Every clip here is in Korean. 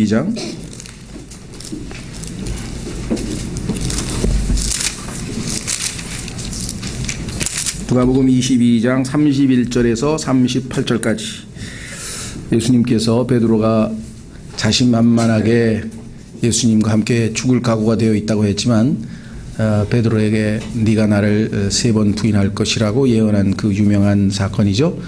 32장. 누가복음 22장 31절에서 38절까지 예수님께서 베드로가 자신만만하게 예수님과 함께 죽을 각오가 되어 있다고 했지만 베드로에게 네가 나를 3번 부인할 것이라고 예언한 그 유명한 사건이죠.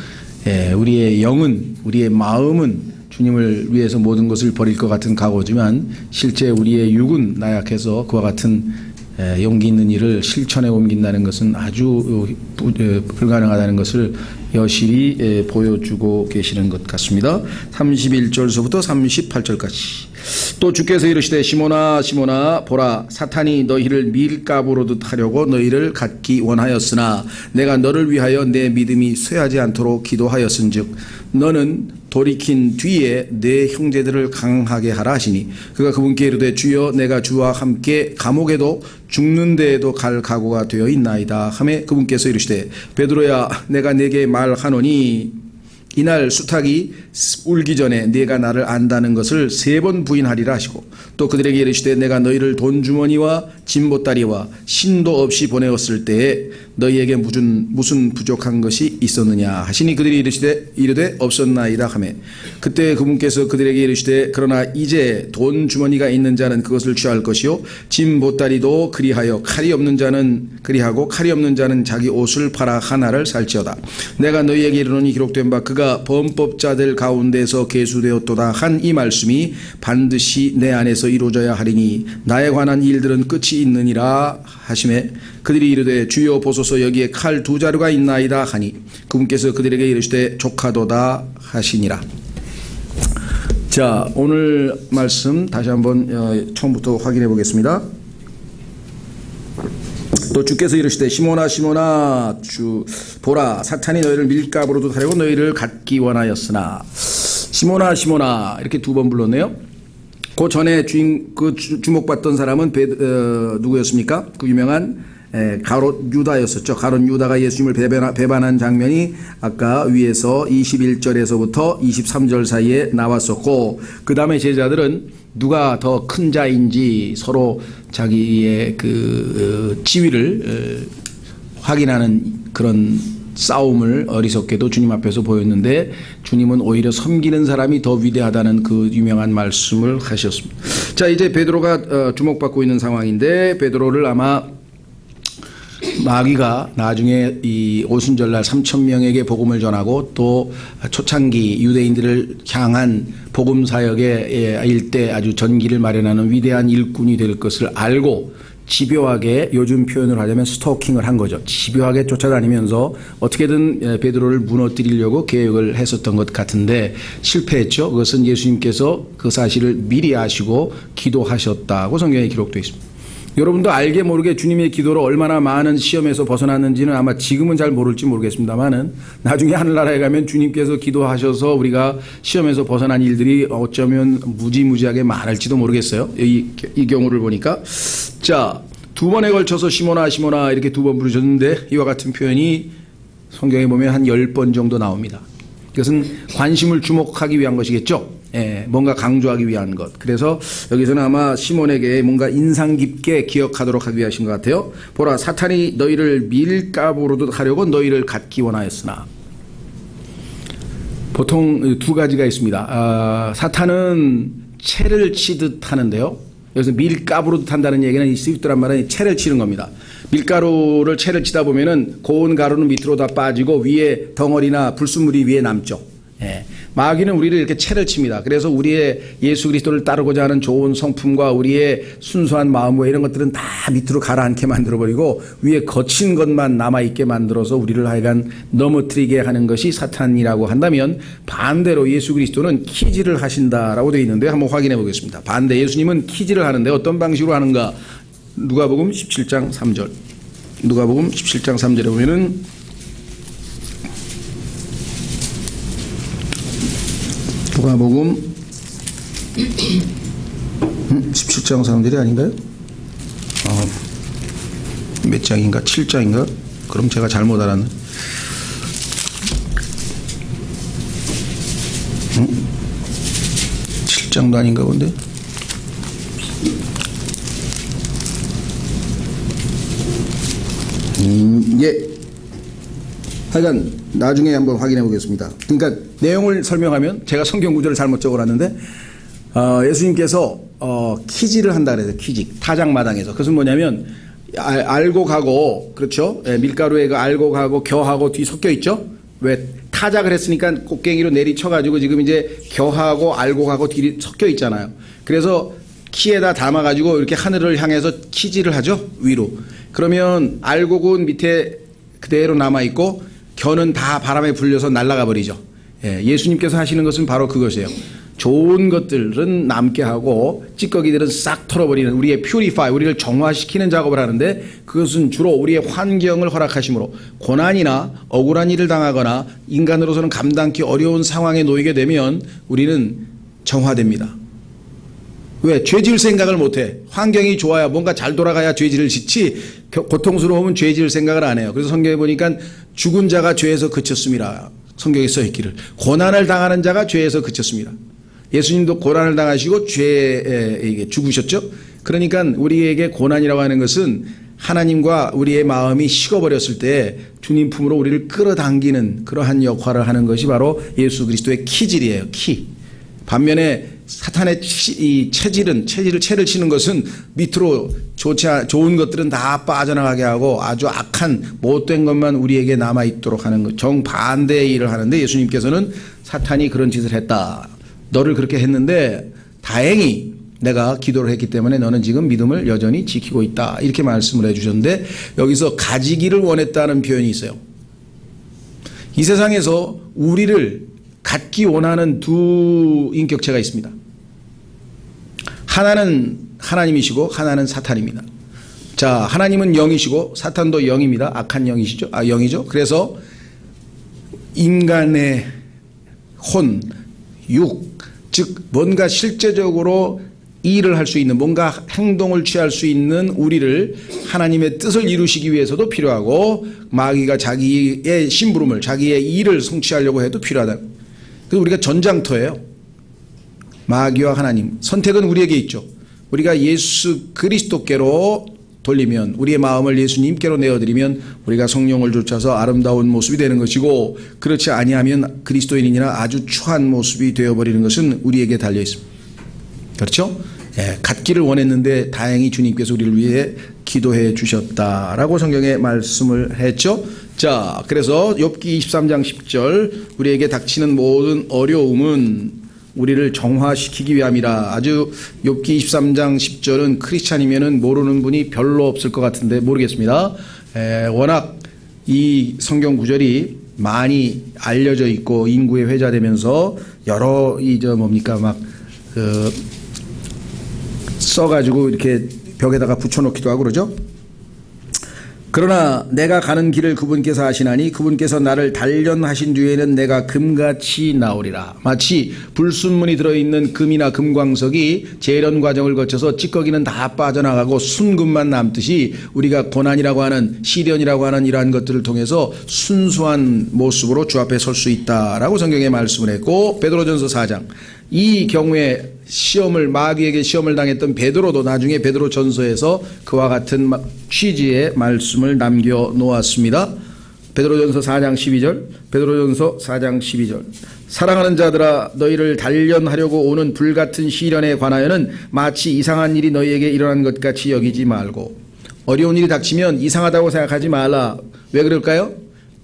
우리의 영은, 우리의 마음은 주님을 위해서 모든 것을 버릴 것 같은 각오지만 실제 우리의 육은 나약해서 그와 같은 용기 있는 일을 실천에 옮긴다는 것은 아주 불가능하다는 것을 여실히 보여주고 계시는 것 같습니다. 31절서부터 38절까지. 또 주께서 이르시되 시몬아 시몬아 보라 사탄이 너희를 밀가부로듯 하려고 너희를 갖기 원하였으나 내가 너를 위하여 내 믿음이 쇠하지 않도록 기도하였은즉 너는 돌이킨 뒤에 내 형제들을 강하게 하라 하시니 그가 그분께 이르되 주여 내가 주와 함께 감옥에도 죽는 데에도 갈 각오가 되어 있나이다 하매 그분께서 이르시되 베드로야 내가 네게 말하노니 이날 수탉이 울기 전에 네가 나를 안다는 것을 3번 부인하리라 하시고 또 그들에게 이르시되 내가 너희를 돈주머니와 진보다리와 신도 없이 보내었을 때에 너희에게 무슨 부족한 것이 있었느냐 하시니 그들이 이르되 없었나이다 하매 그때 그분께서 그들에게 이르시되 그러나 이제 돈주머니가 있는 자는 그것을 취할 것이요 진보다리도 그리하여 칼이 없는 자는 그리하고 칼이 없는 자는 자기 옷을 팔아 하나를 살지어다. 내가 너희에게 이르노니 기록된 바 그가 범법자들 가운데서 계수되었도다 한 이 말씀이 반드시 내 안에서 이루어져야 하리니 나에 관한 일들은 끝이 있느니라 하시매 그들이 이르되 주여 보소서 여기에 칼 2자루가 있나이다 하니 그분께서 그들에게 이르시되 족하도다 하시니라. 자, 오늘 말씀 다시 한번 처음부터 확인해 보겠습니다. 또 주께서 이르시되 시몬아 시몬아 보라 사탄이 너희를 밀가부로도 하려고 너희를 갖기 원하였으나 시몬아 시몬아 이렇게 2번 불렀네요. 그 전에 주목받던 사람은 누구였습니까? 그 유명한 가롯 유다였었죠. 가롯 유다가 예수님을 배반한 장면이 아까 위에서 21절에서부터 23절 사이에 나왔었고 그 다음에 제자들은 누가 더 큰 자인지 서로 자기의 그 지위를 확인하는 그런 싸움을 어리석게도 주님 앞에서 보였는데 주님은 오히려 섬기는 사람이 더 위대하다는 그 유명한 말씀을 하셨습니다. 자, 이제 베드로가 주목받고 있는 상황인데 베드로를 아마 마귀가 나중에 이 오순절날 3,000명에게 복음을 전하고 또 초창기 유대인들을 향한 복음 사역의 일대 아주 전기를 마련하는 위대한 일꾼이 될 것을 알고 집요하게 요즘 표현을 하자면 스토킹을 한 거죠. 집요하게 쫓아다니면서 어떻게든 베드로를 무너뜨리려고 계획을 했었던 것 같은데 실패했죠. 그것은 예수님께서 그 사실을 미리 아시고 기도하셨다고 성경에 기록되어 있습니다. 여러분도 알게 모르게 주님의 기도로 얼마나 많은 시험에서 벗어났는지는 아마 지금은 잘 모를지 모르겠습니다만은 나중에 하늘나라에 가면 주님께서 기도하셔서 우리가 시험에서 벗어난 일들이 어쩌면 무지무지하게 많을지도 모르겠어요. 이 경우를 보니까. 자, 2번에 걸쳐서 시몬아 시몬아 이렇게 2번 부르셨는데 이와 같은 표현이 성경에 보면 한 10번 정도 나옵니다. 이것은 관심을 주목하기 위한 것이겠죠. 뭔가 강조하기 위한 것. 그래서 여기서는 아마 시몬에게 뭔가 인상 깊게 기억하도록 하기 위하신 것 같아요. 보라 사탄이 너희를 밀가부로도 하려고 너희를 갖기 원하였으나. 보통 2가지가 있습니다. 사탄은 채를 치듯 하는데요. 여기서 밀가부로듯 한다는 얘기는 이 스위트란 말은 채를 치는 겁니다. 밀가루를 채를 치다 보면은 고운 가루는 밑으로 다 빠지고 위에 덩어리나 불순물이 위에 남죠. 마귀는 우리를 이렇게 채를 칩니다. 그래서 우리의 예수 그리스도를 따르고자 하는 좋은 성품과 우리의 순수한 마음과 이런 것들은 다 밑으로 가라앉게 만들어버리고 위에 거친 것만 남아있게 만들어서 우리를 하여간 넘어뜨리게 하는 것이 사탄이라고 한다면 반대로 예수 그리스도는 키질을 하신다라고 되어 있는데 한번 확인해 보겠습니다. 반대 예수님은 키질을 하는데 어떤 방식으로 하는가? 누가복음 17장 3절. 누가복음 17장 3절에 보면은 누가복음 17장 3절이 아닌가요? 몇 장인가? 7장인가? 그럼 제가 잘못 알았네. 7장 7장도 아닌가 본데. 예. 하여간 나중에 한번 확인해 보겠습니다. 그러니까 내용을 설명하면 제가 성경 구절을 잘못 적어놨는데 예수님께서 키지를 한다 그래서 키지 타작마당에서 그것은 뭐냐면 알고 가고 그렇죠. 예, 밀가루에 그 알고 가고 겨하고 뒤 섞여 있죠. 왜 타작을 했으니까 곡괭이로 내리쳐가지고 지금 이제 겨하고 알고 가고 뒤 섞여 있잖아요. 그래서 키에다 담아가지고 이렇게 하늘을 향해서 키지를 하죠. 위로. 그러면 알곡은 밑에 그대로 남아있고 겨는 다 바람에 불려서 날아가 버리죠. 예수님께서 하시는 것은 바로 그것이에요. 좋은 것들은 남게 하고 찌꺼기들은 싹 털어버리는 우리의 퓨리파이, 우리를 정화시키는 작업을 하는데 그것은 주로 우리의 환경을 허락하심으로 고난이나 억울한 일을 당하거나 인간으로서는 감당하기 어려운 상황에 놓이게 되면 우리는 정화됩니다. 왜? 죄 지을 생각을 못해. 환경이 좋아야 뭔가 잘 돌아가야 죄 지을 짓지 고통스러우면 죄 지을 생각을 안 해요. 그래서 성경에 보니까 죽은 자가 죄에서 그쳤습니다. 성경에 써있기를. 고난을 당하는 자가 죄에서 그쳤습니다. 예수님도 고난을 당하시고 죄에 죽으셨죠. 그러니까 우리에게 고난이라고 하는 것은 하나님과 우리의 마음이 식어버렸을 때 주님 품으로 우리를 끌어당기는 그러한 역할을 하는 것이 바로 예수 그리스도의 키질이에요. 키. 반면에 사탄의 이 채를 치는 것은 밑으로 좋은 것들은 다 빠져나가게 하고 아주 악한 못된 것만 우리에게 남아있도록 하는 것. 정반대의 일을 하는데 예수님께서는 사탄이 그런 짓을 했다. 너를 그렇게 했는데 다행히 내가 기도를 했기 때문에 너는 지금 믿음을 여전히 지키고 있다. 이렇게 말씀을 해주셨는데 여기서 가지기를 원했다는 표현이 있어요. 이 세상에서 우리를 갖기 원하는 두 인격체가 있습니다. 하나는 하나님이시고 하나는 사탄입니다. 자, 하나님은 영이시고 사탄도 영입니다. 악한 영이시죠. 영이죠. 그래서 인간의 혼, 육, 즉 뭔가 실제적으로 일을 할 수 있는 뭔가 행동을 취할 수 있는 우리를 하나님의 뜻을 이루시기 위해서도 필요하고 마귀가 자기의 심부름을 자기의 일을 성취하려고 해도 필요하다. 그래서 우리가 전장터예요. 마귀와 하나님. 선택은 우리에게 있죠. 우리가 예수 그리스도께로 돌리면 우리의 마음을 예수님께로 내어드리면 우리가 성령을 쫓아서 아름다운 모습이 되는 것이고 그렇지 아니하면 그리스도인이나 아주 추한 모습이 되어버리는 것은 우리에게 달려 있습니다. 그렇죠? 예, 갖기를 원했는데 다행히 주님께서 우리를 위해 기도해 주셨다라고 성경에 말씀을 했죠. 자, 그래서 욥기 23장 10절 우리에게 닥치는 모든 어려움은 우리를 정화시키기 위함이라. 아주 욥기 23장 10절은 크리스찬이면은 모르는 분이 별로 없을 것 같은데 모르겠습니다. 워낙 이 성경 구절이 많이 알려져 있고 인구에 회자되면서 여러 써가지고 이렇게 벽에다가 붙여놓기도 하고 그러죠. 그러나 내가 가는 길을 그분께서 하시나니 그분께서 나를 단련하신 뒤에는 내가 금같이 나오리라. 마치 불순물이 들어있는 금이나 금광석이 재련 과정을 거쳐서 찌꺼기는 다 빠져나가고 순금만 남듯이 우리가 고난이라고 하는 시련이라고 하는 이러한 것들을 통해서 순수한 모습으로 주 앞에 설 수 있다라고 성경에 말씀을 했고 베드로전서 4장 이 경우에 마귀에게 시험을 당했던 베드로도 나중에 베드로전서에서 그와 같은 취지의 말씀을 남겨놓았습니다. 베드로전서 4장 12절 베드로전서 4장 12절 사랑하는 자들아 너희를 단련하려고 오는 불같은 시련에 관하여는 마치 이상한 일이 너희에게 일어난 것 같이 여기지 말고. 어려운 일이 닥치면 이상하다고 생각하지 말라. 왜 그럴까요?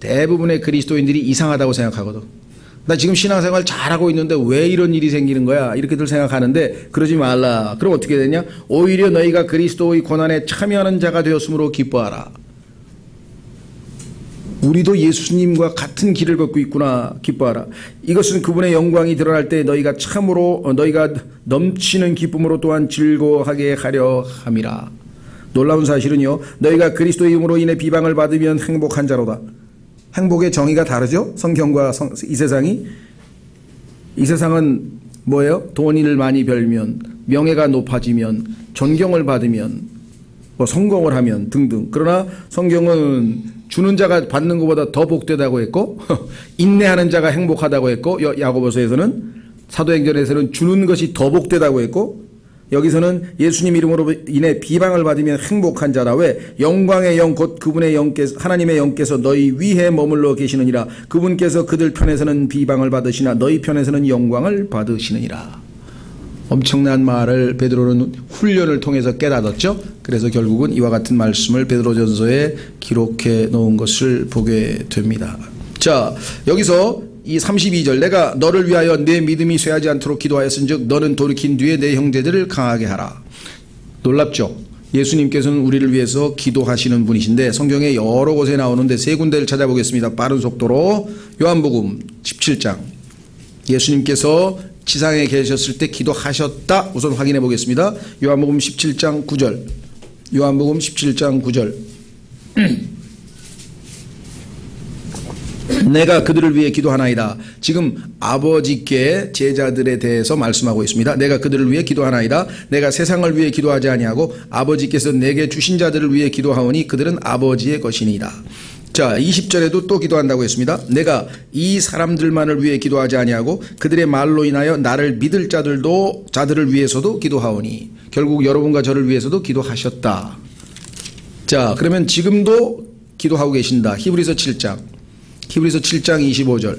대부분의 그리스도인들이 이상하다고 생각하거든. 나 지금 신앙생활 잘하고 있는데 왜 이런 일이 생기는 거야? 이렇게들 생각하는데 그러지 말라. 그럼 어떻게 되냐? 오히려 너희가 그리스도의 고난에 참여하는 자가 되었으므로 기뻐하라. 우리도 예수님과 같은 길을 걷고 있구나. 기뻐하라. 이것은 그분의 영광이 드러날 때 너희가 넘치는 기쁨으로 또한 즐거워하게 하려 함이라. 놀라운 사실은요. 너희가 그리스도의 이름으로 인해 비방을 받으면 행복한 자로다. 행복의 정의가 다르죠? 성경과 이 세상이. 이 세상은 뭐예요? 돈을 많이 벌면, 명예가 높아지면, 존경을 받으면, 성공을 하면 등등. 그러나 성경은 주는 자가 받는 것보다 더 복되다고 했고 인내하는 자가 행복하다고 했고 야고보서에서는 사도행전에서는 주는 것이 더 복되다고 했고, 여기서는 예수님 이름으로 인해 비방을 받으면 행복한 자라. 왜? 영광의 영 곧 그분의 영께서, 하나님의 영께서 너희 위에 머물러 계시느니라. 그분께서 그들 편에서는 비방을 받으시나 너희 편에서는 영광을 받으시느니라. 엄청난 말을 베드로는 훈련을 통해서 깨닫았죠. 그래서 결국은 이와 같은 말씀을 베드로전서에 기록해 놓은 것을 보게 됩니다. 자, 여기서 이 32절, 내가 너를 위하여 내 믿음이 쇠하지 않도록 기도하였은즉 너는 돌이킨 뒤에 내 형제들을 강하게 하라. 놀랍죠? 예수님께서는 우리를 위해서 기도하시는 분이신데 성경에 여러 곳에 나오는데 세 군데를 찾아보겠습니다. 빠른 속도로. 요한복음 17장, 예수님께서 지상에 계셨을 때 기도하셨다. 우선 확인해 보겠습니다. 요한복음 17장 9절. 요한복음 17장 9절. 내가 그들을 위해 기도하나이다. 지금 아버지께 제자들에 대해서 말씀하고 있습니다. 내가 그들을 위해 기도하나이다. 내가 세상을 위해 기도하지 아니하고 아버지께서 내게 주신 자들을 위해 기도하오니 그들은 아버지의 것이니이다. 자, 20절에도 또 기도한다고 했습니다. 내가 이 사람들만을 위해 기도하지 아니하고 그들의 말로 인하여 나를 믿을 자들을 위해서도 기도하오니. 결국 여러분과 저를 위해서도 기도하셨다. 자, 그러면 지금도 기도하고 계신다. 히브리서 7장 25절.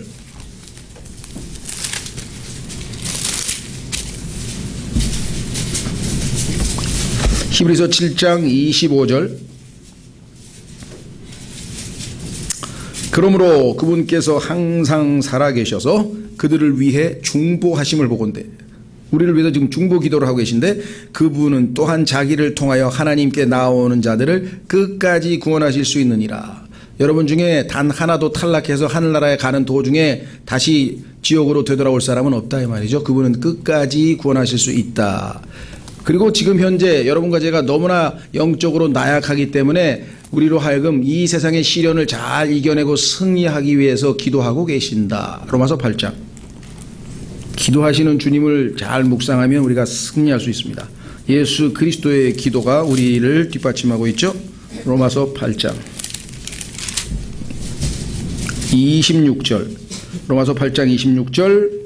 히브리서 7장 25절. 그러므로 그분께서 항상 살아계셔서 그들을 위해 중보하심을 보건대. 우리를 위해서 지금 중보 기도를 하고 계신데 그분은 또한 자기를 통하여 하나님께 나오는 자들을 끝까지 구원하실 수 있느니라. 여러분 중에 단 하나도 탈락해서 하늘나라에 가는 도중에 다시 지옥으로 되돌아올 사람은 없다 이 말이죠. 그분은 끝까지 구원하실 수 있다. 그리고 지금 현재 여러분과 제가 너무나 영적으로 나약하기 때문에 우리로 하여금 이 세상의 시련을 잘 이겨내고 승리하기 위해서 기도하고 계신다. 로마서 8장. 기도하시는 주님을 잘 묵상하면 우리가 승리할 수 있습니다. 예수 그리스도의 기도가 우리를 뒷받침하고 있죠. 로마서 8장 26절. 로마서 8장 26절.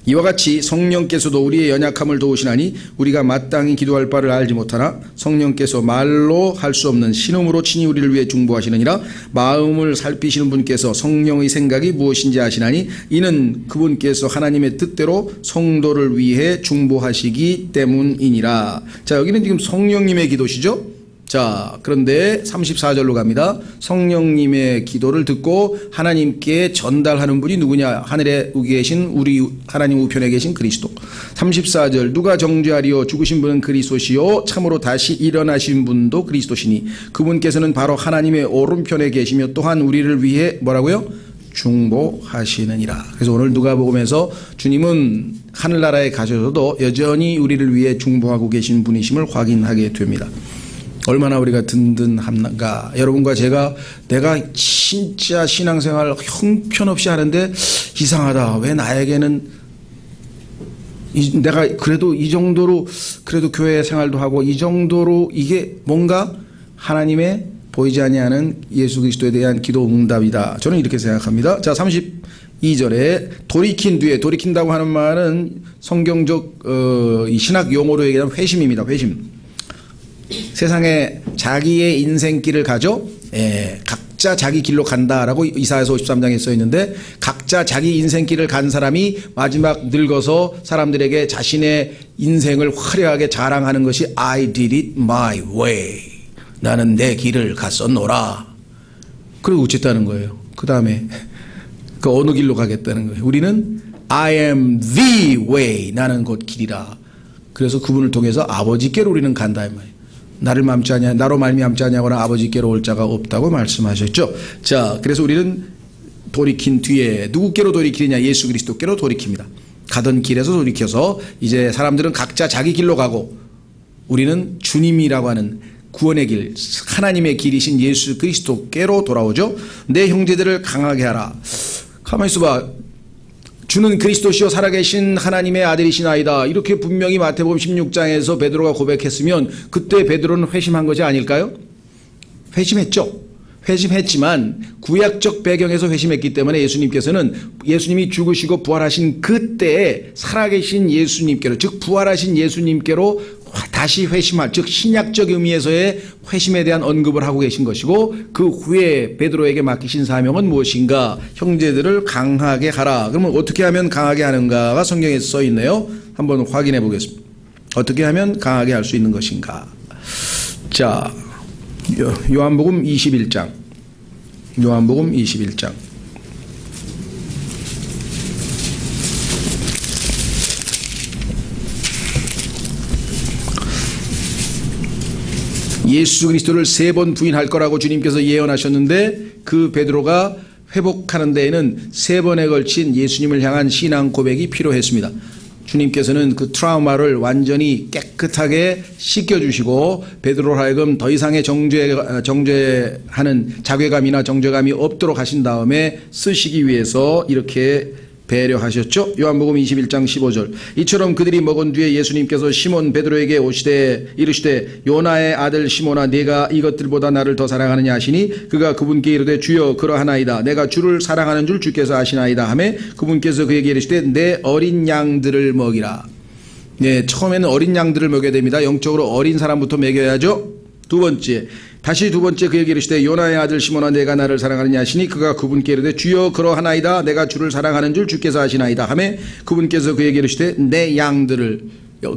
이와 같이 성령께서도 우리의 연약함을 도우시나니 우리가 마땅히 기도할 바를 알지 못하나 성령께서 말로 할 수 없는 신음으로 친히 우리를 위해 중보하시느니라. 마음을 살피시는 분께서 성령의 생각이 무엇인지 아시나니 이는 그분께서 하나님의 뜻대로 성도를 위해 중보하시기 때문이니라. 자, 여기는 지금 성령님의 기도시죠. 자, 그런데 34절로 갑니다. 성령님의 기도를 듣고 하나님께 전달하는 분이 누구냐? 하늘에 계신 우리 하나님 우편에 계신 그리스도. 34절. 누가 정죄하리요? 죽으신 분은 그리스도시요 참으로 다시 일어나신 분도 그리스도시니 그분께서는 바로 하나님의 오른편에 계시며 또한 우리를 위해 뭐라고요? 중보하시느니라. 그래서 오늘 누가복음에서 주님은 하늘나라에 가셔서도 여전히 우리를 위해 중보하고 계신 분이심을 확인하게 됩니다. 얼마나 우리가 든든한가. 여러분과 제가 내가 진짜 신앙생활 형편없이 하는데 이상하다. 왜 나에게는 내가 그래도 이 정도로 그래도 교회 생활도 하고 이 정도로 이게 뭔가 하나님의 보이지 아니하는 예수 그리스도에 대한 기도 응답이다. 저는 이렇게 생각합니다. 자, 32절에 돌이킨 뒤에, 돌이킨다고 하는 말은 성경적 이 신학 용어로 얘기하면 회심입니다. 회심. 세상에 자기의 인생길을 가죠. 각자 자기 길로 간다라고 이사야서 53장에 써 있는데 각자 자기 인생길을 간 사람이 마지막 늙어서 사람들에게 자신의 인생을 화려하게 자랑하는 것이 I did it my way. 나는 내 길을 갔었노라. 그리고 어쨌다는 거예요. 그 다음에 그 어느 길로 가겠다는 거예요. 우리는 I am the way. 나는 곧 길이라. 그래서 그분을 통해서 아버지께로 우리는 간다 이 말이에요. 나로 말미암지 아니하거나 아버지께로 올 자가 없다고 말씀하셨죠. 자, 그래서 우리는 돌이킨 뒤에 누구께로 돌이키느냐? 예수 그리스도께로 돌이킵니다. 가던 길에서 돌이켜서 이제 사람들은 각자 자기 길로 가고 우리는 주님이라고 하는 구원의 길, 하나님의 길이신 예수 그리스도께로 돌아오죠. 내 형제들을 강하게 하라. 가만히 있어봐. 주는 그리스도시요 살아계신 하나님의 아들이시나이다. 이렇게 분명히 마태복음 16장에서 베드로가 고백했으면 그때 베드로는 회심한 것이 아닐까요? 회심했죠. 회심했지만 구약적 배경에서 회심했기 때문에 예수님께서는 예수님이 죽으시고 부활하신 그때에 살아계신 예수님께로, 즉 부활하신 예수님께로 다시 회심할, 즉 신약적 의미에서의 회심에 대한 언급을 하고 계신 것이고, 그 후에 베드로에게 맡기신 사명은 무엇인가? 형제들을 강하게 하라. 그러면 어떻게 하면 강하게 하는가가 성경에 써 있네요. 한번 확인해 보겠습니다. 어떻게 하면 강하게 할 수 있는 것인가? 자, 요한복음 21장. 요한복음 21장. 예수 그리스도를 3번 부인할 거라고 주님께서 예언하셨는데, 그 베드로가 회복하는 데에는 3번에 걸친 예수님을 향한 신앙 고백이 필요했습니다. 주님께서는 그 트라우마를 완전히 깨끗하게 씻겨주시고 베드로로 하여금 더 이상의 정죄하는 자괴감이나 정죄감이 없도록 하신 다음에 쓰시기 위해서 이렇게 배려하셨죠. 요한복음 21장 15절. 이처럼 그들이 먹은 뒤에 예수님께서 시몬 베드로에게 이르시되 요나의 아들 시몬아, 네가 이것들보다 나를 더 사랑하느냐 하시니, 그가 그분께 이르되 주여 그러하나이다. 내가 주를 사랑하는 줄 주께서 아시나이다 하매, 그분께서 그에게 이르시되 내 어린 양들을 먹이라. 네, 처음에는 어린 양들을 먹여야 됩니다. 영적으로 어린 사람부터 먹여야죠. 두 번째 그에게 이르시되 요나의 아들 시몬아, 내가 나를 사랑하느냐 하시니, 그가 그분께 이르되 주여 그러하나이다. 내가 주를 사랑하는 줄 주께서 아시나이다 하매, 그분께서 그에게 이르시되 내 양들을,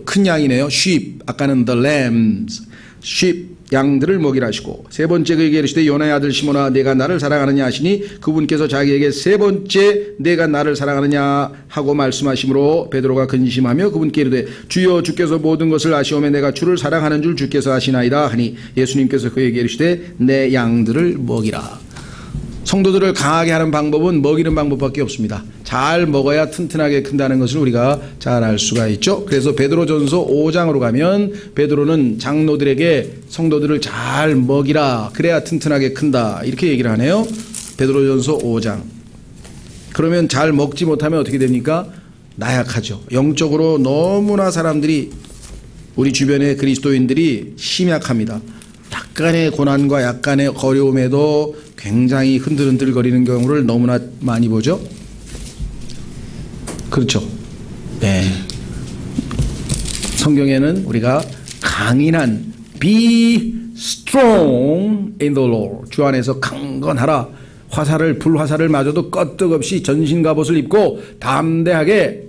큰 양이네요. sheep, 아까는 the lambs, sheep, 양들을 먹이라 하시고, 세 번째 그에게 이르시되 요나의 아들 시몬아, 내가 나를 사랑하느냐 하시니, 그분께서 자기에게 세 번째 내가 나를 사랑하느냐 하고 말씀하시므로 베드로가 근심하며 그분께 이르되 주여 주께서 모든 것을 아시오매 내가 주를 사랑하는 줄 주께서 아시나이다 하니, 예수님께서 그에게 이르시되 내 양들을 먹이라. 성도들을 강하게 하는 방법은 먹이는 방법밖에 없습니다. 잘 먹어야 튼튼하게 큰다는 것을 우리가 잘 알 수가 있죠. 그래서 베드로전서 5장으로 가면 베드로는 장로들에게 성도들을 잘 먹이라, 그래야 튼튼하게 큰다, 이렇게 얘기를 하네요. 베드로전서 5장. 그러면 잘 먹지 못하면 어떻게 됩니까? 나약하죠. 영적으로 너무나 사람들이, 우리 주변의 그리스도인들이 심약합니다. 약간의 고난과 약간의 어려움에도 굉장히 흔들흔들거리는 경우를 너무나 많이 보죠. 그렇죠. 네. 성경에는 우리가 강인한, be strong in the Lord, 주 안에서 강건하라, 불화살을 맞아도 끄떡없이 전신갑옷을 입고 담대하게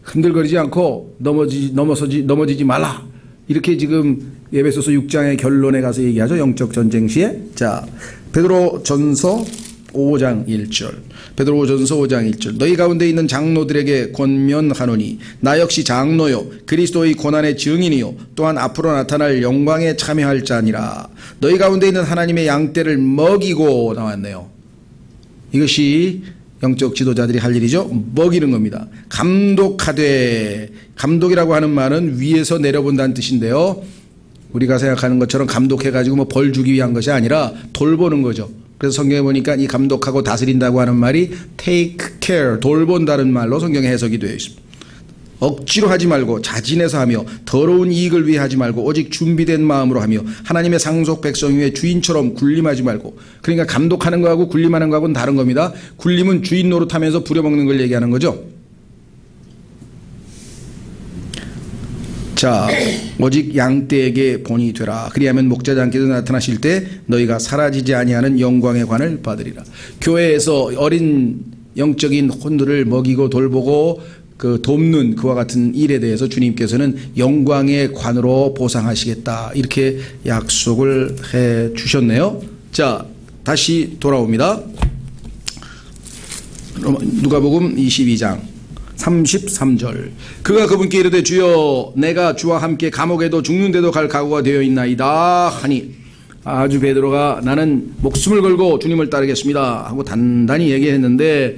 흔들거리지 않고 넘어지지 말라, 이렇게 지금 에베소서 6장의 결론에 가서 얘기하죠. 영적 전쟁 시에. 자, 베드로전서 5장 1절. 베드로전서 5장 1절. 너희 가운데 있는 장로들에게 권면하노니 나 역시 장로요 그리스도의 고난의 증인이요 또한 앞으로 나타날 영광에 참여할 자니라. 너희 가운데 있는 하나님의 양떼를 먹이고, 나왔네요. 이것이 영적 지도자들이 할 일이죠. 먹이는 겁니다. 감독하되, 감독이라고 하는 말은 위에서 내려본다는 뜻인데요, 우리가 생각하는 것처럼 감독해가지고 뭐 벌 주기 위한 것이 아니라 돌보는 거죠. 그래서 성경에 보니까 이 감독하고 다스린다고 하는 말이 take care, 돌본다는 말로 성경에 해석이 되어 있습니다. 억지로 하지 말고 자진해서 하며 더러운 이익을 위해 하지 말고 오직 준비된 마음으로 하며 하나님의 상속 백성 위에 주인처럼 군림하지 말고. 그러니까 감독하는 거하고 군림하는 거하고는 다른 겁니다. 군림은 주인 노릇하면서 부려먹는 걸 얘기하는 거죠. 자, 오직 양떼에게 본이 되라. 그리하면 목자장께서 나타나실 때 너희가 사라지지 아니하는 영광의 관을 받으리라. 교회에서 어린 영적인 혼들을 먹이고 돌보고 돕는 그와 같은 일에 대해서 주님께서는 영광의 관으로 보상하시겠다, 이렇게 약속을 해 주셨네요. 자, 다시 돌아옵니다. 누가복음 22장 33절. 그가 그분께 이르되 주여 내가 주와 함께 감옥에도 죽는데도 갈 각오가 되어 있나이다 하니, 아주 베드로가 나는 목숨을 걸고 주님을 따르겠습니다 하고 단단히 얘기했는데,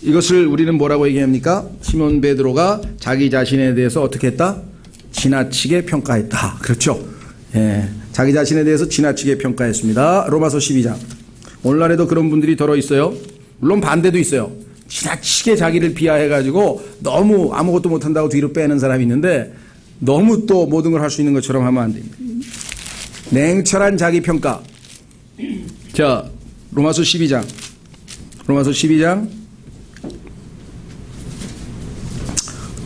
이것을 우리는 뭐라고 얘기합니까? 시몬 베드로가 자기 자신에 대해서 어떻게 했다? 지나치게 평가했다. 그렇죠. 예, 자기 자신에 대해서 지나치게 평가했습니다. 로마서 12장. 오늘날에도 그런 분들이 더러 있어요. 물론 반대도 있어요. 지나치게 자기를 비하해가지고 너무 아무것도 못한다고 뒤로 빼는 사람이 있는데, 너무 또 모든 걸 할 수 있는 것처럼 하면 안 됩니다. 냉철한 자기 평가. 자, 로마서 12장. 로마서 12장.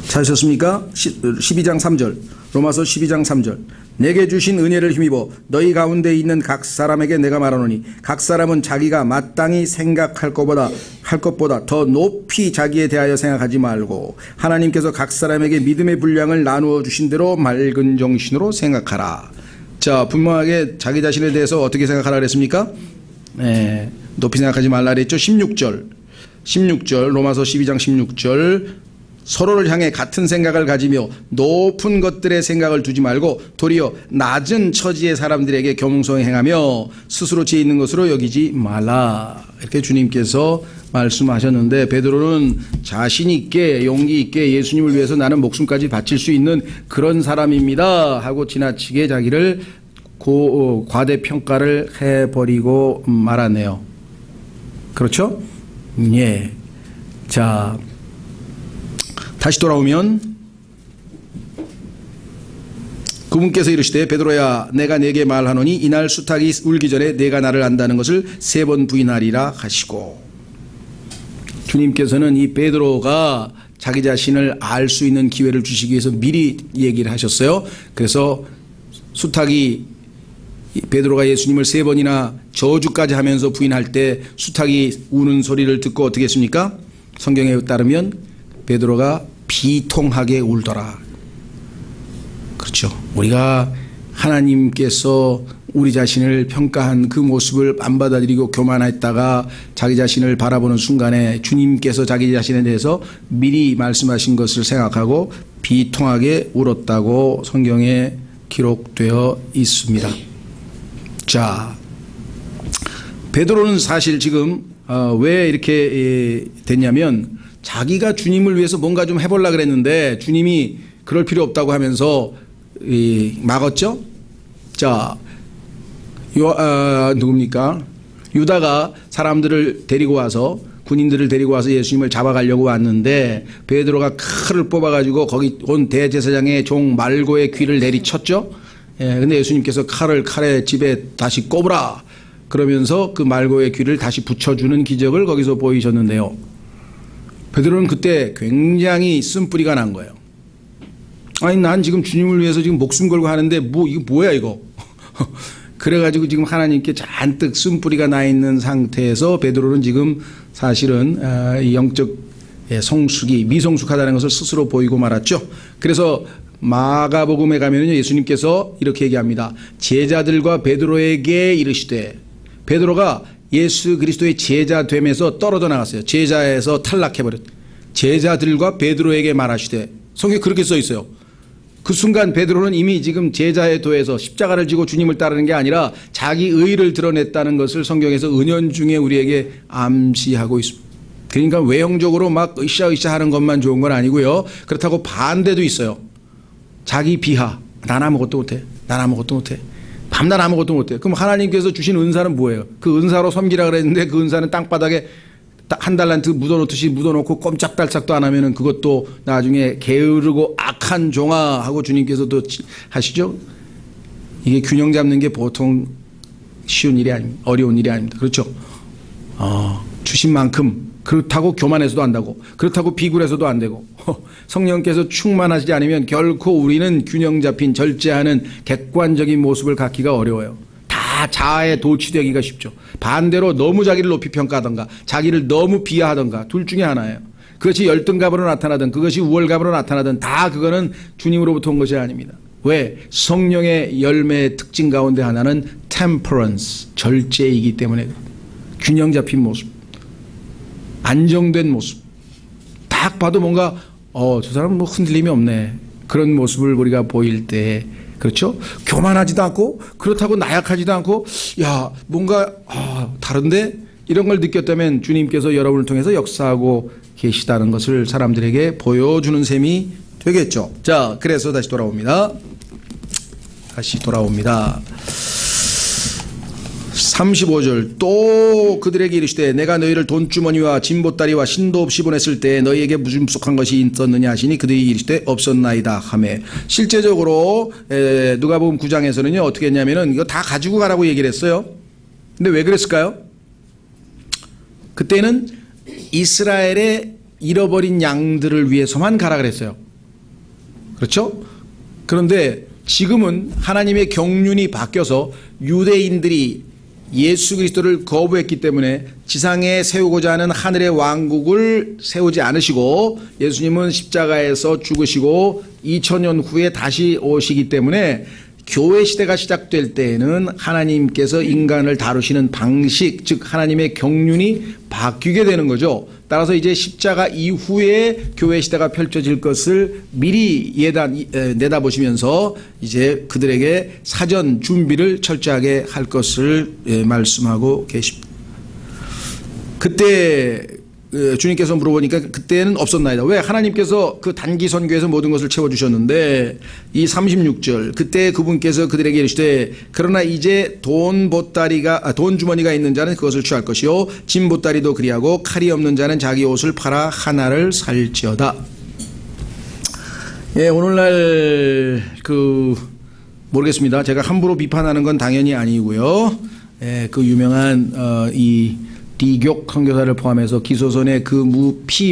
찾으셨습니까? 12장 3절. 로마서 12장 3절. 내게 주신 은혜를 힘입어 너희 가운데 있는 각 사람에게 내가 말하노니 각 사람은 자기가 마땅히 생각할 것보다 더 높이 자기에 대하여 생각하지 말고 하나님께서 각 사람에게 믿음의 분량을 나누어 주신 대로 맑은 정신으로 생각하라. 자, 분명하게 자기 자신에 대해서 어떻게 생각하라 그랬습니까? 높이 생각하지 말라 그랬죠. 16절 로마서 12장 16절. 서로를 향해 같은 생각을 가지며 높은 것들의 생각을 두지 말고 도리어 낮은 처지의 사람들에게 겸손히 행하며 스스로 지혜 있는 것으로 여기지 말라. 이렇게 주님께서 말씀하셨는데 베드로는 자신 있게 용기 있게 예수님을 위해서 나는 목숨까지 바칠 수 있는 그런 사람입니다 하고 지나치게 자기를 과대평가를 해버리고 말았네요. 그렇죠? 예. 자, 다시 돌아오면 그분께서 이르시되 베드로야 내가 네게 말하노니 이날 수탉이 울기 전에 네가 나를 안다는 것을 3번 부인하리라 하시고, 주님께서는 이 베드로가 자기 자신을 알 수 있는 기회를 주시기 위해서 미리 얘기를 하셨어요. 그래서 수탉이 베드로가 예수님을 3번이나 저주까지 하면서 부인할 때 수탉이 우는 소리를 듣고 어떻게 했습니까? 성경에 따르면 베드로가 비통하게 울더라. 그렇죠. 우리가 하나님께서 우리 자신을 평가한 그 모습을 안 받아들이고 교만했다가 자기 자신을 바라보는 순간에 주님께서 자기 자신에 대해서 미리 말씀하신 것을 생각하고 비통하게 울었다고 성경에 기록되어 있습니다. 자, 베드로는 사실 지금 왜 이렇게 됐냐면 자기가 주님을 위해서 뭔가 좀 해보려고 그랬는데 주님이 그럴 필요 없다고 하면서 막았죠. 자, 누굽니까? 유다가 사람들을 데리고 와서 군인들을 데리고 와서 예수님을 잡아가려고 왔는데 베드로가 칼을 뽑아가지고 거기 온 대제사장의 종 말고의 귀를 내리쳤죠. 근데 예수님께서 칼에 집에 다시 꼽으라 그러면서 그 말고의 귀를 다시 붙여주는 기적을 거기서 보이셨는데요. 베드로는 그때 굉장히 쓴뿌리가 난 거예요. 아니 난 지금 주님을 위해서 지금 목숨 걸고 하는데 이거 뭐야 이거. 그래가지고 지금 하나님께 잔뜩 쓴뿌리가 나 있는 상태에서 베드로는 지금 사실은 영적 성숙이 미성숙하다는 것을 스스로 보이고 말았죠. 그래서 마가복음에 가면요 예수님께서 이렇게 얘기합니다. 제자들과 베드로에게 이르시되, 베드로가 예수 그리스도의 제자 됨에서 떨어져 나갔어요. 제자에서 탈락해버렸. 제자들과 베드로에게 말하시되, 성경에 그렇게 써 있어요. 그 순간 베드로는 이미 지금 제자의 도에서 십자가를 지고 주님을 따르는 게 아니라 자기 의를 드러냈다는 것을 성경에서 은연중에 우리에게 암시하고 있습니다. 그러니까 외형적으로 막 으쌰으쌰 하는 것만 좋은 건 아니고요. 그렇다고 반대도 있어요. 자기 비하. 난 아무것도 못해. 난 아무것도 못해. 밤낮 아무것도 못해. 그럼 하나님께서 주신 은사는 뭐예요? 그 은사로 섬기라 그랬는데 그 은사는 땅바닥에 한 달란트 묻어놓듯이 묻어놓고 꼼짝달싹도 안 하면은 그것도 나중에 게으르고 악한 종아 하고 주님께서도 하시죠. 이게 균형 잡는 게 보통 쉬운 일이 아닙니다. 어려운 일이 아닙니다. 그렇죠. 주신 만큼 그렇다고 교만해서도 안 되고 그렇다고 비굴해서도 안 되고 성령께서 충만하시지 않으면 결코 우리는 균형 잡힌 절제하는 객관적인 모습을 갖기가 어려워요. 다 자아에 도취되기가 쉽죠. 반대로 너무 자기를 높이 평가하던가 자기를 너무 비하하던가 둘 중에 하나예요. 그것이 열등감으로 나타나든 그것이 우월감으로 나타나든 다 그거는 주님으로부터 온 것이 아닙니다. 왜? 성령의 열매의 특징 가운데 하나는 temperance, 절제이기 때문에 균형 잡힌 모습, 안정된 모습. 딱 봐도 뭔가 저 사람은 뭐 흔들림이 없네. 그런 모습을 우리가 보일 때, 그렇죠? 교만하지도 않고 그렇다고 나약하지도 않고 야 뭔가 다른데 이런 걸 느꼈다면 주님께서 여러분을 통해서 역사하고 계시다는 것을 사람들에게 보여주는 셈이 되겠죠. 자, 그래서 다시 돌아옵니다. 35절 또 그들에게 이르시되 내가 너희를 돈주머니와 진보다리와 신도 없이 보냈을 때 너희에게 무슨 부족한 것이 있었느냐 하시니 그들이 이르시되 없었나이다 하매, 실제적으로 누가복음 9장에서는요 어떻게 했냐면은 이거 다 가지고 가라고 얘기를 했어요. 근데 왜 그랬을까요? 그때는 이스라엘의 잃어버린 양들을 위해서만 가라 그랬어요. 그렇죠? 그런데 지금은 하나님의 경륜이 바뀌어서 유대인들이 예수 그리스도를 거부했기 때문에 지상에 세우고자 하는 하늘의 왕국을 세우지 않으시고 예수님은 십자가에서 죽으시고 2000년 후에 다시 오시기 때문에 교회 시대가 시작될 때에는 하나님께서 인간을 다루시는 방식, 즉 하나님의 경륜이 바뀌게 되는 거죠. 따라서 이제 십자가 이후에 교회 시대가 펼쳐질 것을 미리 내다보시면서 이제 그들에게 사전 준비를 철저하게 할 것을 말씀하고 계십니다. 그때 주님께서 물어보니까 그때는 없었나이다. 왜? 하나님께서 그 단기 선교에서 모든 것을 채워주셨는데 이 36절 그때 그분께서 그들에게 이르시되 그러나 이제 돈 주머니가 있는 자는 그것을 취할 것이요 짐 보따리도 그리하고 칼이 없는 자는 자기 옷을 팔아 하나를 살지어다. 예, 오늘날 모르겠습니다. 제가 함부로 비판하는 건 당연히 아니고요. 예, 그 유명한 이 디교 선교사를 포함해서 기소선의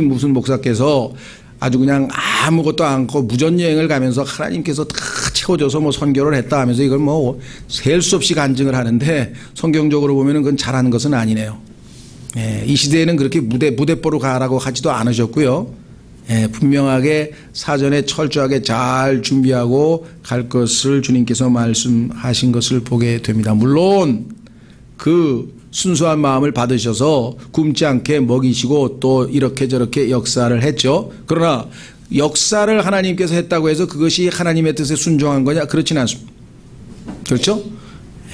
무슨 목사께서 아주 그냥 아무것도 않고 무전여행을 가면서 하나님께서 다 채워줘서 뭐 선교를 했다 하면서 이걸 뭐 셀 수 없이 간증을 하는데 성경적으로 보면은 그건 잘하는 것은 아니네요. 예, 이 시대에는 그렇게 무대뽀로 가라고 하지도 않으셨고요. 예, 분명하게 사전에 철저하게 잘 준비하고 갈 것을 주님께서 말씀하신 것을 보게 됩니다. 물론 순수한 마음을 받으셔서 굶지 않게 먹이시고 또 이렇게 저렇게 역사를 했죠. 그러나 역사를 하나님께서 했다고 해서 그것이 하나님의 뜻에 순종한 거냐? 그렇지는 않습니다. 그렇죠?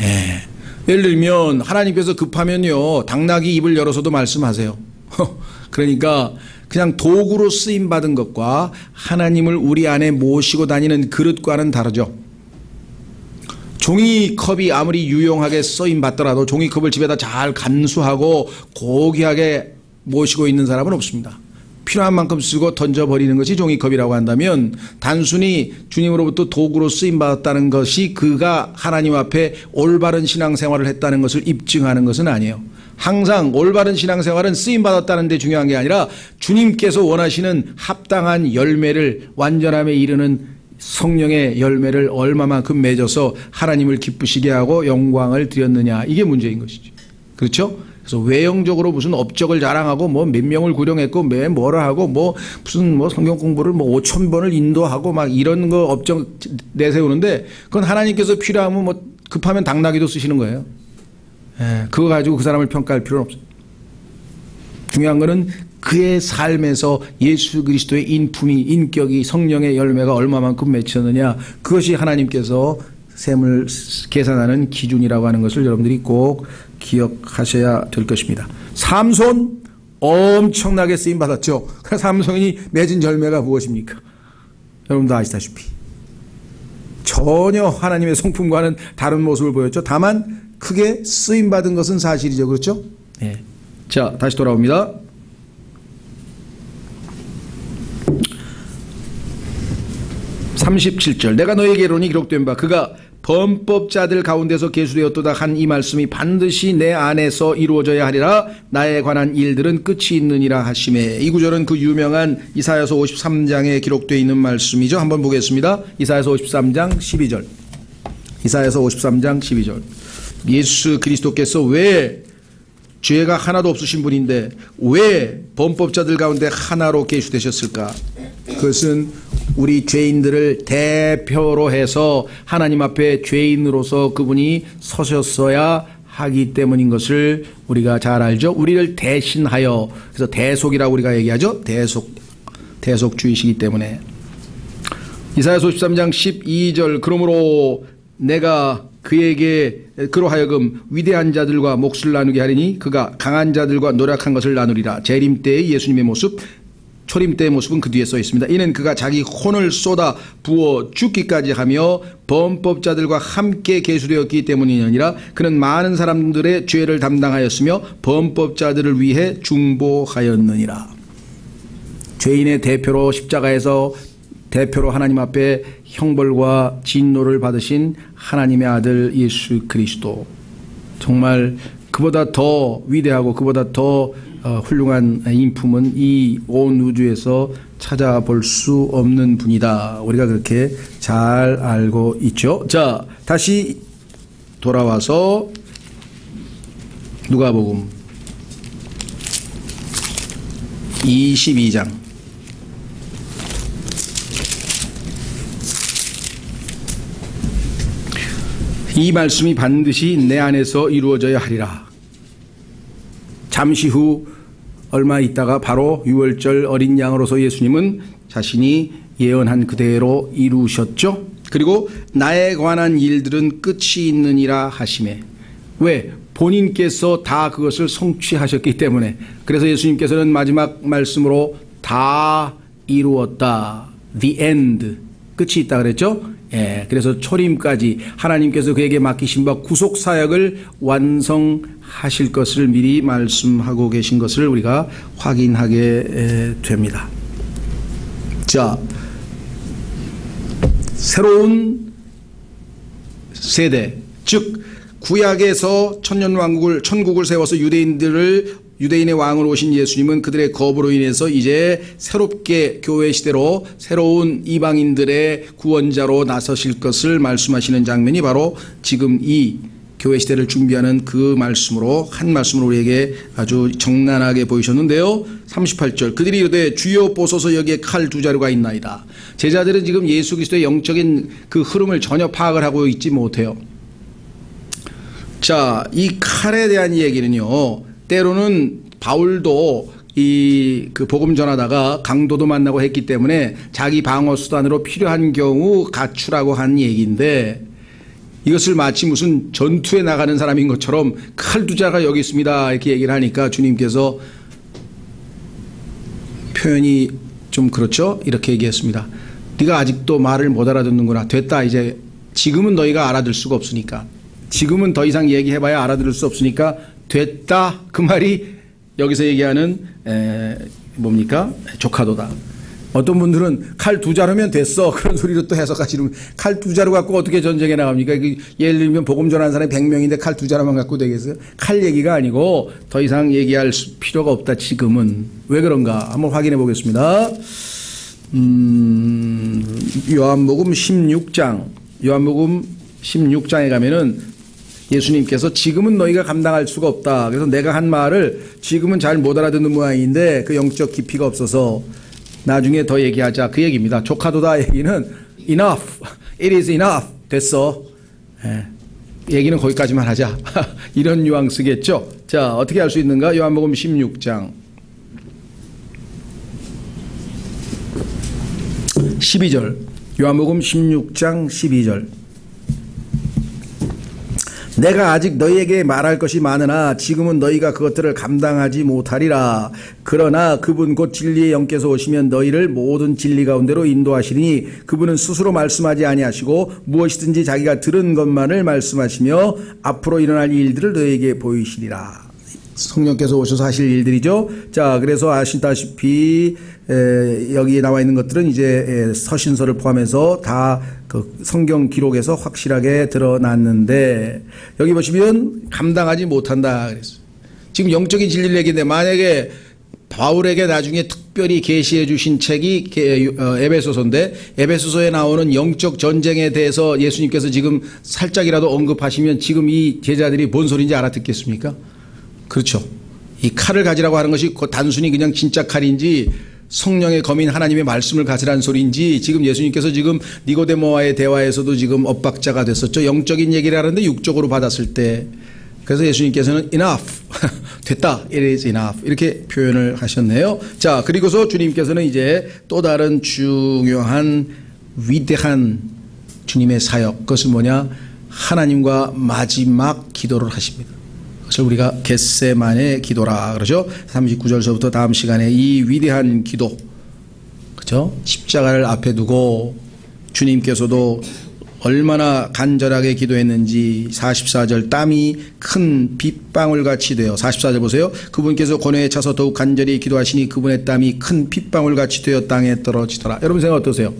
예. 예를 들면 하나님께서 급하면요 당나귀 입을 열어서도 말씀하세요. 그러니까 그냥 도구로 쓰임받은 것과 하나님을 우리 안에 모시고 다니는 그릇과는 다르죠. 종이컵이 아무리 유용하게 쓰임받더라도 종이컵을 집에다 잘 간수하고 고귀하게 모시고 있는 사람은 없습니다. 필요한 만큼 쓰고 던져버리는 것이 종이컵이라고 한다면 단순히 주님으로부터 도구로 쓰임받았다는 것이 그가 하나님 앞에 올바른 신앙생활을 했다는 것을 입증하는 것은 아니에요. 항상 올바른 신앙생활은 쓰임받았다는 데 중요한 게 아니라 주님께서 원하시는 합당한 열매를 완전함에 이르는 성령의 열매를 얼마만큼 맺어서 하나님을 기쁘시게 하고 영광을 드렸느냐, 이게 문제인 것이죠. 그렇죠? 그래서 외형적으로 무슨 업적을 자랑하고 뭐 몇 명을 구령했고 뭐라 하고 무슨 성경 공부를 5,000번을 인도하고 막 이런 거 업적 내세우는데 그건 하나님께서 필요하면 급하면 당나귀도 쓰시는 거예요. 예, 그거 가지고 그 사람을 평가할 필요는 없어요. 중요한 거는 그의 삶에서 예수 그리스도의 인격이 성령의 열매가 얼마만큼 맺혔느냐, 그것이 하나님께서 셈을 계산하는 기준이라고 하는 것을 여러분들이 꼭 기억하셔야 될 것입니다. 삼손 엄청나게 쓰임받았죠. 삼손이 맺은 열매가 무엇입니까? 여러분도 아시다시피 전혀 하나님의 성품과는 다른 모습을 보였죠. 다만 크게 쓰임받은 것은 사실이죠. 그렇죠? 네. 자, 다시 돌아옵니다. 37절 내가 너에게 이르노니 기록된 바 그가 범법자들 가운데서 계수되었도다 한 이 말씀이 반드시 내 안에서 이루어져야 하리라. 나에 관한 일들은 끝이 있느니라 하시매. 이 구절은 그 유명한 이사야서 53장에 기록되어 있는 말씀이죠. 한번 보겠습니다. 이사야서 53장 12절. 이사야서 53장 12절. 예수 그리스도께서 왜 죄가 하나도 없으신 분인데 왜 범법자들 가운데 하나로 계수되셨을까? 그것은 우리 죄인들을 대표로 해서 하나님 앞에 죄인으로서 그분이 서셨어야 하기 때문인 것을 우리가 잘 알죠. 우리를 대신하여, 그래서 대속이라고 우리가 얘기하죠. 대속주이시기 때문에. 이사야서 53장 12절 그러므로 내가 그로 하여금 위대한 자들과 몫을 나누게 하리니 그가 강한 자들과 노력한 것을 나누리라. 재림 때의 예수님의 모습, 초림 때의 모습은 그 뒤에 써 있습니다. 이는 그가 자기 혼을 쏟아 부어 죽기까지 하며 범법자들과 함께 계수되었기 때문이 아니라 그는 많은 사람들의 죄를 담당하였으며 범법자들을 위해 중보하였느니라. 죄인의 대표로 십자가에서 대표로 하나님 앞에 형벌과 진노를 받으신 하나님의 아들 예수 그리스도, 정말 그보다 더 위대하고 그보다 더 훌륭한 인품은 이 온 우주에서 찾아볼 수 없는 분이다. 우리가 그렇게 잘 알고 있죠. 자, 다시 돌아와서 누가복음 22장 이 말씀이 반드시 내 안에서 이루어져야 하리라. 잠시 후 얼마 있다가 바로 유월절 어린 양으로서 예수님은 자신이 예언한 그대로 이루셨죠. 그리고 나에 관한 일들은 끝이 있느니라 하시매. 왜? 본인께서 다 그것을 성취하셨기 때문에. 그래서 예수님께서는 마지막 말씀으로 다 이루었다. The end. 끝이 있다 그랬죠. 예, 그래서 초림까지 하나님께서 그에게 맡기신 바 구속 사역을 완성하실 것을 미리 말씀하고 계신 것을 우리가 확인하게 됩니다. 자, 새로운 세대, 즉 구약에서 천국을 세워서 유대인의 왕으로 오신 예수님은 그들의 거부로 인해서 이제 새롭게 교회 시대로 새로운 이방인들의 구원자로 나서실 것을 말씀하시는 장면이 바로 지금 이 교회 시대를 준비하는 그 말씀으로 한 말씀으로 우리에게 아주 정난하게 보이셨는데요. 38절 그들이 이르되 주여 보소서 여기에 칼 두 자루가 있나이다. 제자들은 지금 예수 그리스도의 영적인 그 흐름을 전혀 파악을 하고 있지 못해요. 자, 이 칼에 대한 얘기는요. 때로는 바울도 그 복음 전하다가 강도도 만나고 했기 때문에 자기 방어 수단으로 필요한 경우 갖추라고 한 얘기인데 이것을 마치 무슨 전투에 나가는 사람인 것처럼 칼 두 자가 여기 있습니다 이렇게 얘기를 하니까 주님께서 표현이 좀 그렇죠? 이렇게 얘기했습니다. 네가 아직도 말을 못 알아듣는구나. 됐다. 이제 지금은 너희가 알아들 수가 없으니까. 지금은 더 이상 얘기해봐야 알아들을 수 없으니까 됐다. 그 말이 여기서 얘기하는 뭡니까? 조카도다. 어떤 분들은 칼 두 자루면 됐어. 그런 소리로 또 해석하시는 칼 두 자루 갖고 어떻게 전쟁에 나갑니까? 예를 들면 복음 전하는 사람이 100명인데 칼 두 자루만 갖고 되겠어요? 칼 얘기가 아니고 더 이상 얘기할 필요가 없다. 지금은. 왜 그런가? 한번 확인해 보겠습니다. 요한복음 16장에 가면은 예수님께서 지금은 너희가 감당할 수가 없다. 그래서 내가 한 말을 지금은 잘 못 알아듣는 모양인데 그 영적 깊이가 없어서 나중에 더 얘기하자. 그 얘기입니다. 조카도다 얘기는 enough. It is enough. 됐어. 예. 얘기는 거기까지만 하자. 이런 뉘앙스겠죠. 자, 어떻게 할 수 있는가? 요한복음 16장 12절. 요한복음 16장 12절. 내가 아직 너희에게 말할 것이 많으나 지금은 너희가 그것들을 감당하지 못하리라. 그러나 그분 곧 진리의 영께서 오시면 너희를 모든 진리 가운데로 인도하시리니 그분은 스스로 말씀하지 아니하시고 무엇이든지 자기가 들은 것만을 말씀하시며 앞으로 일어날 일들을 너희에게 보이시리라. 성령께서 오셔서 하실 일들이죠. 자, 그래서 아시다시피 여기에 나와 있는 것들은 이제 서신서를 포함해서 다 그 성경 기록에서 확실하게 드러났는데 여기 보시면 감당하지 못한다 그랬어요. 지금 영적인 진리를 얘기했는데 만약에 바울에게 나중에 특별히 계시해 주신 책이 에베소서인데 에베소서에 나오는 영적 전쟁에 대해서 예수님께서 지금 살짝이라도 언급하시면 지금 이 제자들이 뭔 소리인지 알아듣겠습니까? 그렇죠. 이 칼을 가지라고 하는 것이 단순히 그냥 진짜 칼인지 성령의 검인 하나님의 말씀을 가지라는 소리인지 지금 예수님께서 지금 니고데모와의 대화에서도 지금 엇박자가 됐었죠. 영적인 얘기를 하는데 육적으로 받았을 때. 그래서 예수님께서는 enough. 됐다. It is enough. 이렇게 표현을 하셨네요. 자, 그리고서 주님께서는 이제 또 다른 중요한 위대한 주님의 사역. 그것은 뭐냐? 하나님과 마지막 기도를 하십니다. 그래서 우리가 겟세만의 기도라 그러죠. 39절서부터 다음 시간에 이 위대한 기도, 그죠? 십자가를 앞에 두고 주님께서도 얼마나 간절하게 기도했는지 44절 땀이 큰 빗방울같이 되어 44절 보세요. 그분께서 고뇌에 차서 더욱 간절히 기도하시니 그분의 땀이 큰 빗방울같이 되어 땅에 떨어지더라. 여러분 생각 어떠세요?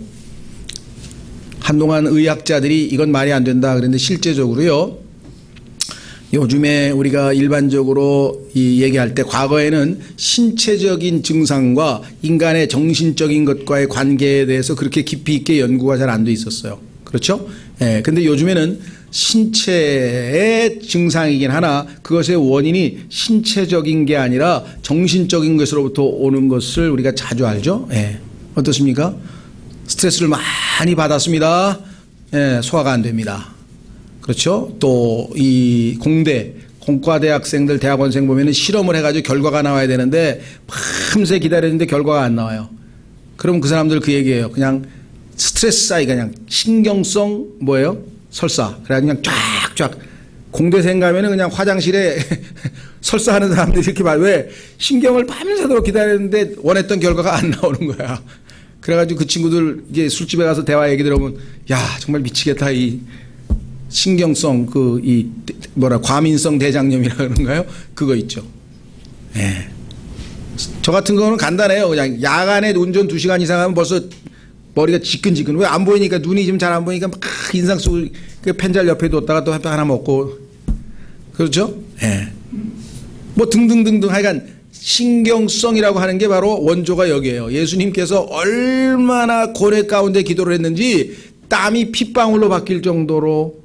한동안 의학자들이 이건 말이 안 된다 그랬는데 실제적으로요. 요즘에 우리가 일반적으로 얘기할 때 과거에는 신체적인 증상과 인간의 정신적인 것과의 관계에 대해서 그렇게 깊이 있게 연구가 잘 안 돼 있었어요. 그렇죠? 예. 근데 요즘에는 신체의 증상이긴 하나 그것의 원인이 신체적인 게 아니라 정신적인 것으로부터 오는 것을 우리가 자주 알죠? 예. 어떻습니까? 스트레스를 많이 받았습니다. 예. 소화가 안 됩니다. 그렇죠? 또 이 공과대 학생들 대학원생 보면은 실험을 해가지고 결과가 나와야 되는데 밤새 기다렸는데 결과가 안 나와요. 그럼 그 사람들 그 얘기예요. 그냥 스트레스 쌓이가 그냥 신경성 뭐예요? 설사. 그래 그냥 쫙쫙 공대생 가면은 그냥 화장실에 설사하는 사람들이 이렇게 말 왜 신경을 밤새도록 기다렸는데 원했던 결과가 안 나오는 거야. 그래가지고 그 친구들 이제 술집에 가서 대화 얘기 들어보면 야 정말 미치겠다 이 신경성 과민성 대장염이라 그런가요? 그거 있죠. 예. 저 같은 거는 간단해요. 그냥 야간에 운전 2시간 이상 하면 벌써 머리가 지끈지끈. 왜 안 보이니까 눈이 지금 잘 안 보이니까 막 인상 쓰고 그 펜잘 옆에 뒀다가 또 하나 먹고 그렇죠? 예. 뭐 등등등등 하여간 신경성이라고 하는 게 바로 원조가 여기에요. 예수님께서 얼마나 고뇌 가운데 기도를 했는지 땀이 핏방울로 바뀔 정도로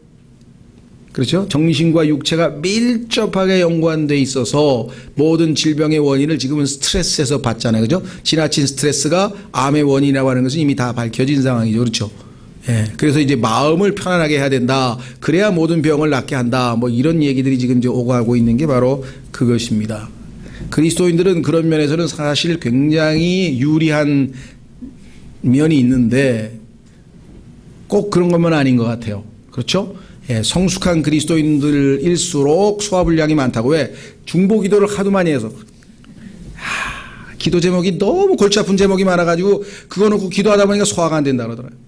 그렇죠? 정신과 육체가 밀접하게 연관돼 있어서 모든 질병의 원인을 지금은 스트레스에서 봤잖아요. 그죠? 지나친 스트레스가 암의 원인이라고 하는 것은 이미 다 밝혀진 상황이죠. 그렇죠? 예. 그래서 이제 마음을 편안하게 해야 된다. 그래야 모든 병을 낫게 한다. 뭐 이런 얘기들이 지금 이제 오고 가고 있는 게 바로 그것입니다. 그리스도인들은 그런 면에서는 사실 굉장히 유리한 면이 있는데 꼭 그런 것만 아닌 것 같아요. 그렇죠? 예, 성숙한 그리스도인들일수록 소화불량이 많다고. 왜? 중보 기도를 하도 많이 해서 기도 제목이 너무 골치 아픈 제목이 많아가지고 그거 놓고 기도하다 보니까 소화가 안 된다 그러더라고요.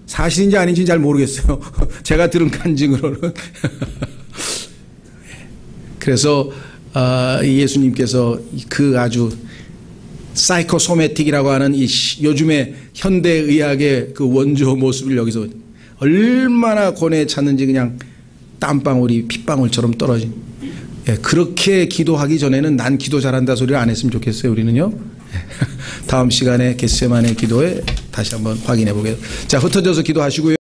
사실인지 아닌지는 잘 모르겠어요. 제가 들은 간증으로는. 그래서 예수님께서 그 아주 사이코소매틱이라고 하는 이 요즘의 현대의학의 그 원조 모습을 여기서 얼마나 고뇌에 찼는지 그냥 땀방울이 핏방울처럼 떨어진. 예, 그렇게 기도하기 전에는 난 기도 잘한다 소리를 안 했으면 좋겠어요. 우리는요. 다음 시간에 겟세마네 기도에 다시 한번 확인해 보겠습니다. 자, 흩어져서 기도하시고요.